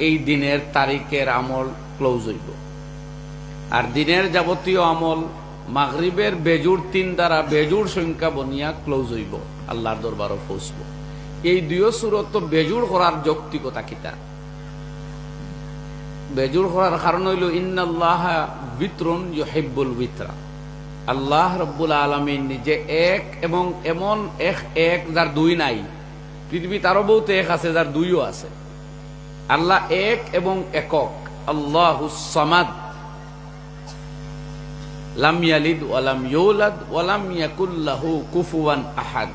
এই দিনের তারিখের আমল ক্লোজ হইব। আর দিনের যাবতীয় আমল মাগরিবের বেজুর 3 দ্বারা বেজুর সংখ্যা বনিয়া ক্লোজ হইব, আল্লাহর দরবারও পৌঁছব। এই দুই সূরত তো বেজুর করার যৌক্তিকতা কিতা? বেজুর করার কারণ হইল ইন্নাল্লাহা বিত্রুন ইউহিব্বুল বিতরা। আল্লাহ রব্বুল আলামিন নিজে এক এবং এমন এক যার দুই নাই। পৃথিবীতে আরো বহুত এক আছে যার দুইও আছে। আল্লাহ এক এবং একক। আল্লাহুস সামাদ, লাম ইয়ালিদ ওয়া লাম ইউলাদ ওয়া লাম ইয়াকুল লাহু কুফুয়ান আহাদ।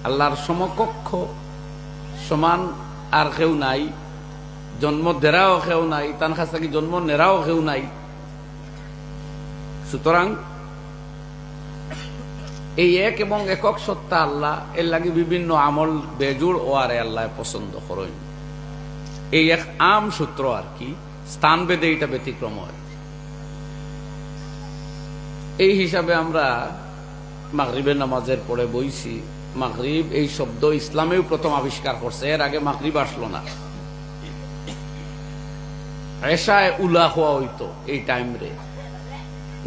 আল্লাহর সমকক্ষ সমান আর কেউ নাই, জন্ম দেরাও কেউ নাই, তার কাছে কি জন্ম নেরাও কেউ নাই। সুতরাং এই এক এবং একক সত্তা আল্লাহ, এর লাগে বিভিন্ন আমল বেজুর ও আরে আল্লাহ পছন্দ করেন। এই এক আম সূত্র আর কি, স্থান ভেদে এটা ব্যতিক্রম হয়। এই হিসাবে আমরা মাগরিবের নামাজের পরে বইছি। মাগরিব এই শব্দ ইসলামেও প্রথম আবিষ্কার করছে, এর আগে মাগরিব আসলো না। এশায়ে উলা হওয়া হইতো এই টাইম রে।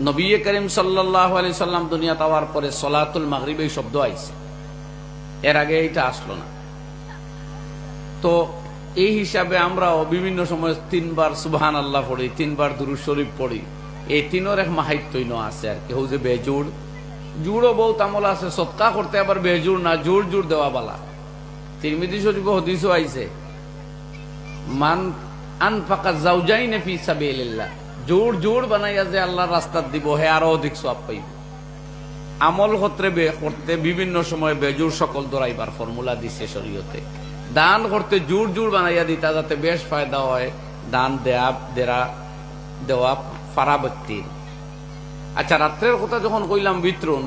নবী করিম সাল্লাল্লাহু আলাইহি সাল্লাম দুনিয়া তাওয়ার পরে সলাতুল মাগরিব এই শব্দ আইছে, এর আগে এটা আসলো না। তো এই হিসাবে আমরা বিভিন্ন সময় 3 বার সুবহানাল্লাহ পড়ি, 3 বার দুরূদ শরীফ পড়ি। এই তিনোর এক মাহাত্ম্য আছে আর কি। হউ যে বেজুড় জুড়ও বহুত আমল আছে, সদকা করতে আবার বেজুড় না, জোর জোর দেওয়া বালা। তিরমিজি শরীফে হাদিসও আইছে, মান আনফাকা যাওজাইন ফি সাবিলিল্লাহ, জোর জোর বানাইয়া যে আল্লাহর রাস্তাত দিব, হে আরো অধিক সওয়াব পাইব। আমল করতে বিভিন্ন সময় বেজুর সকল দরাইবার ফর্মুলা দিছে শরীয়তে। দান করতে জোর জোর বানাইয়া দিতা যাতে বেশ ফায়দা হয়, দান দেওয়া ফারা ব্যক্তির। আচ্ছা, রাত্রের কথা যখন কইলাম বিতরণ,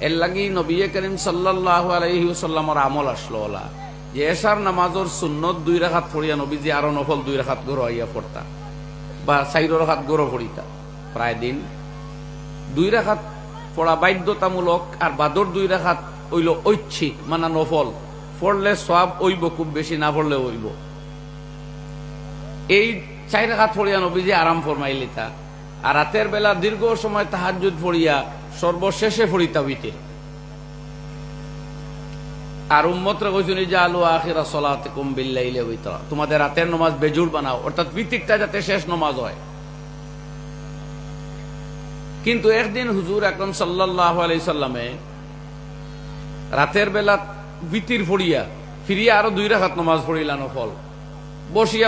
এর লাগি নবী করিম সাল্লাল্লাহু আলাইহি ওয়াসাল্লামের আমল আসলো ওলা যে এশার নামাজের সুন্নত 2 রাকাত পড়িয়া নবীজি আরো নফল 2 রাকাত গরো আইয়া পড়তা, বা 4 রাকাত গরো পড়িতা। প্রায় দিন 2 রাকাত পড়া বাধ্যতামূলক, আর বাদর 2 রাকাত হইল ঐচ্ছিক, মানে নফল। পড়লে সওয়াব হইব, খুব বেশি না পড়লে হইব। এই 4 রাকাত পড়িয়া নবীজি আরাম ফরমাইলিতা। আর রাতের বেলা দীর্ঘ সময় তাহাজ্জুদ পড়িয়া সর্বশেষে পড়িতা উইতির। আর উম্মতরা কইছেন যে আলু আখিরা সলাতিকুম বিল্লাইলি উইতরা, তোমাদের রাতের নামাজ বেজুর বানাও, অর্থাৎ বিতিকটা যাতে শেষ নামাজ হয়। কিন্তু একদিন হুজুর আকরাম সাল্লাল্লাহু আলাইহি সাল্লামে রাতের বেলা বিতির পড়িয়া ফিরিয়া আরো 2 রাকাত নামাজ পড়িলা নফল, বসিয়া